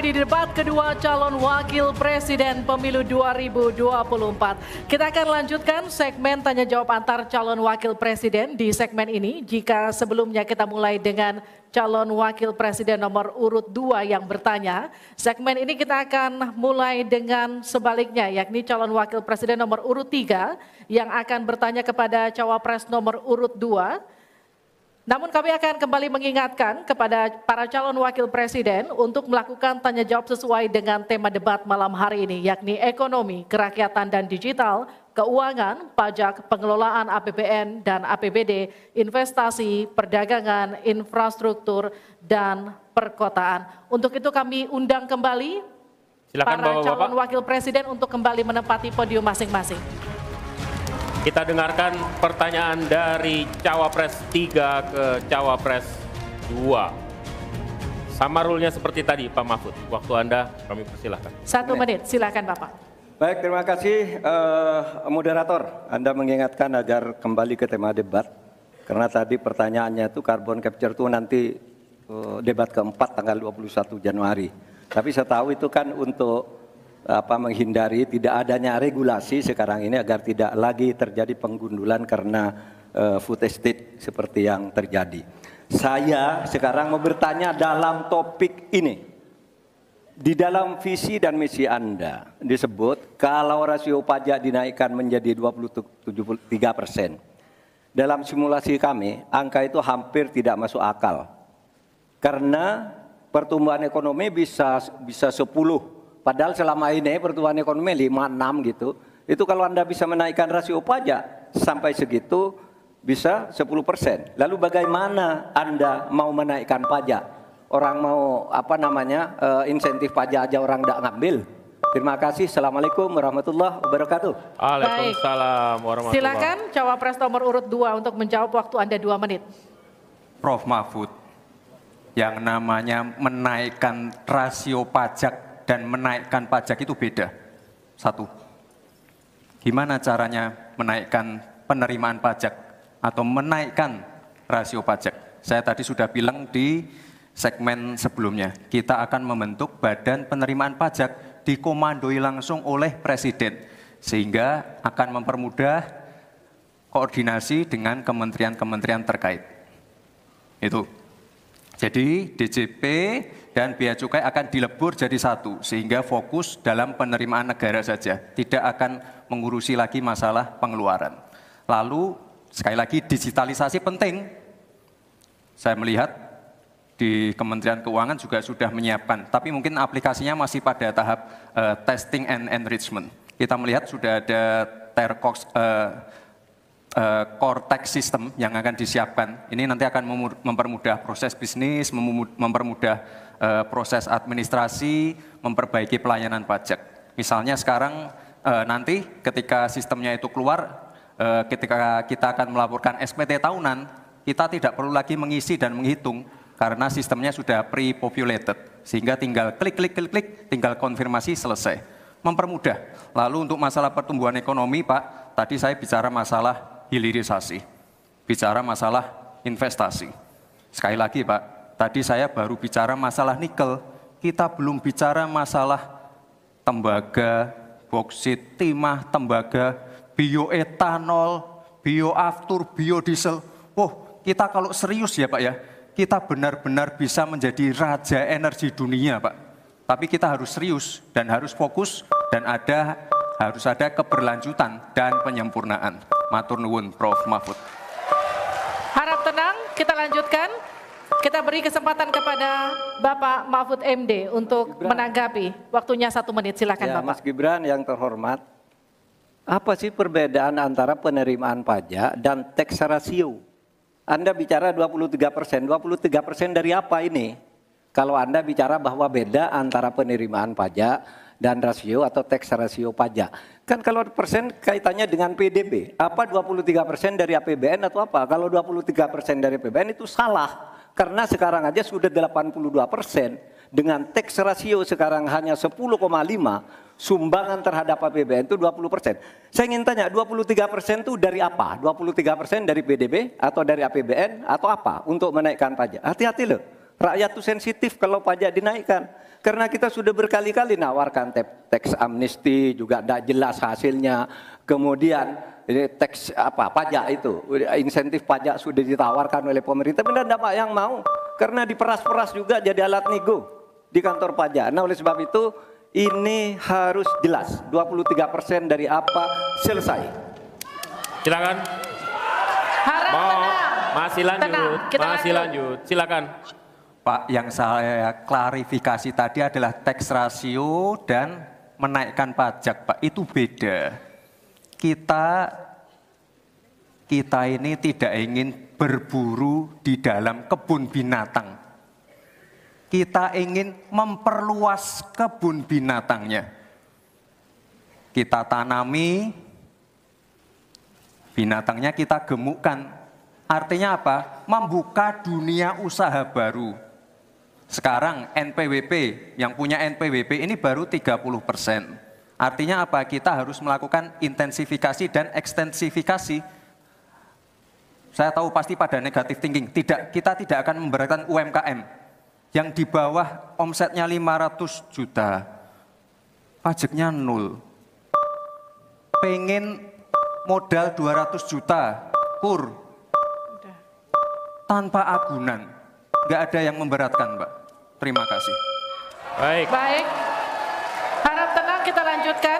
kami di debat kedua calon wakil presiden pemilu 2024. Kita akan lanjutkan segmen tanya jawab antar calon wakil presiden di segmen ini. Jika sebelumnya kita mulai dengan calon wakil presiden nomor urut 2 yang bertanya, segmen ini kita akan mulai dengan sebaliknya, yakni calon wakil presiden nomor urut 3 yang akan bertanya kepada cawapres nomor urut 2. Namun kami akan kembali mengingatkan kepada para calon wakil presiden untuk melakukan tanya jawab sesuai dengan tema debat malam hari ini, yakni ekonomi, kerakyatan dan digital, keuangan, pajak, pengelolaan APBN dan APBD, investasi, perdagangan, infrastruktur, dan perkotaan. Untuk itu kami undang kembali para calon wakil presiden untuk kembali menempati podium masing-masing. Kita dengarkan pertanyaan dari Cawapres 3 ke Cawapres 2. Sama rulenya seperti tadi Pak Mahfud. Waktu Anda kami persilahkan. 1 menit, silakan Bapak. Baik, terima kasih moderator. Anda mengingatkan agar kembali ke tema debat. Karena tadi pertanyaannya itu carbon capture itu nanti debat keempat tanggal 21 Januari. Tapi saya tahu itu kan untuk menghindari tidak adanya regulasi sekarang ini agar tidak lagi terjadi penggundulan karena food estate seperti yang terjadi. Saya sekarang mau bertanya dalam topik ini. Di dalam visi dan misi Anda disebut kalau rasio pajak dinaikkan menjadi 23%. Dalam simulasi kami, angka itu hampir tidak masuk akal. Karena pertumbuhan ekonomi bisa 10. Padahal selama ini pertumbuhan ekonomi 5-6 gitu. Itu kalau Anda bisa menaikkan rasio pajak sampai segitu bisa 10%. Lalu bagaimana Anda mau menaikkan pajak? Orang mau insentif pajak aja orang tidak ngambil. Terima kasih. Assalamualaikum warahmatullahi wabarakatuh. Waalaikumsalam warahmatullahi wabarakatuh. Silakan Cawapres nomor urut 2 untuk menjawab, waktu Anda 2 menit. Prof Mahfud, yang namanya menaikkan rasio pajak dan menaikkan pajak itu beda. Satu, gimana caranya menaikkan penerimaan pajak atau menaikkan rasio pajak? Saya tadi sudah bilang di segmen sebelumnya, kita akan membentuk badan penerimaan pajak dikomandoi langsung oleh Presiden, sehingga akan mempermudah koordinasi dengan kementerian-kementerian terkait. Itu. Jadi DJP dan Bea Cukai akan dilebur jadi satu, sehingga fokus dalam penerimaan negara saja, tidak akan mengurusi lagi masalah pengeluaran. Lalu sekali lagi digitalisasi penting. Saya melihat di Kementerian Keuangan juga sudah menyiapkan, tapi mungkin aplikasinya masih pada tahap testing and enrichment. Kita melihat sudah ada Cortex system yang akan disiapkan. Ini nanti akan mempermudah proses bisnis, mempermudah proses administrasi, memperbaiki pelayanan pajak. Misalnya sekarang nanti ketika sistemnya itu keluar, ketika kita akan melaporkan SPT tahunan, kita tidak perlu lagi mengisi dan menghitung karena sistemnya sudah pre-populated, sehingga tinggal klik, tinggal konfirmasi, selesai. Mempermudah. Lalu untuk masalah pertumbuhan ekonomi, Pak, tadi saya bicara masalah hilirisasi, bicara masalah investasi. Sekali lagi Pak, tadi saya baru bicara masalah nikel, kita belum bicara masalah tembaga, boksit, timah, tembaga, bioetanol, bioaftur, biodiesel. Kita kalau serius ya Pak ya, kita benar-benar bisa menjadi raja energi dunia Pak. Tapi kita harus serius dan harus fokus dan harus ada keberlanjutan dan penyempurnaan. Matur nuwun Prof Mahfud. Harap tenang, kita lanjutkan. Kita beri kesempatan kepada Bapak Mahfud MD untuk menanggapi. Waktunya 1 menit, silakan Bapak. Mas Gibran yang terhormat, apa sih perbedaan antara penerimaan pajak dan tax ratio? Anda bicara 23%, 23% dari apa ini? Kalau Anda bicara bahwa beda antara penerimaan pajak dan rasio atau tax rasio pajak. Kan kalau persen kaitannya dengan PDB, apa 23% dari APBN atau apa? Kalau 23% dari APBN itu salah. Karena sekarang aja sudah 82%. Dengan tax rasio sekarang hanya 10,5, sumbangan terhadap APBN itu 20%. Saya ingin tanya, 23% itu dari apa? 23% dari PDB atau dari APBN atau apa untuk menaikkan pajak? Hati-hati loh. Rakyat itu sensitif kalau pajak dinaikkan. Karena kita sudah berkali-kali nawarkan teks amnesti juga tidak jelas hasilnya. Kemudian teks pajak itu, insentif pajak sudah ditawarkan oleh pemerintah, benar tidak yang mau. Karena diperas-peras juga jadi alat nego di kantor pajak. Nah oleh sebab itu ini harus jelas. 23% dari apa selesai. Silakan. Harap tenang. Masih lanjut. Tenang, kita Masih lanjut. Silakan. Pak, yang saya klarifikasi tadi adalah tax ratio dan menaikkan pajak, Pak. Itu beda. Kita ini tidak ingin berburu di dalam kebun binatang. Kita ingin memperluas kebun binatangnya. Kita tanami, binatangnya kita gemukkan. Artinya apa? Membuka dunia usaha baru. Sekarang NPWP, yang punya NPWP ini baru 30%. Artinya apa? Kita harus melakukan intensifikasi dan ekstensifikasi. Saya tahu pasti pada negatif thinking. Kita tidak akan memberatkan UMKM yang di bawah omsetnya 500 juta. Pajaknya 0. Pengen modal 200 juta, kur. Tanpa agunan. Nggak ada yang memberatkan, Mbak. Terima kasih. Baik. Baik. Harap tenang, kita lanjutkan.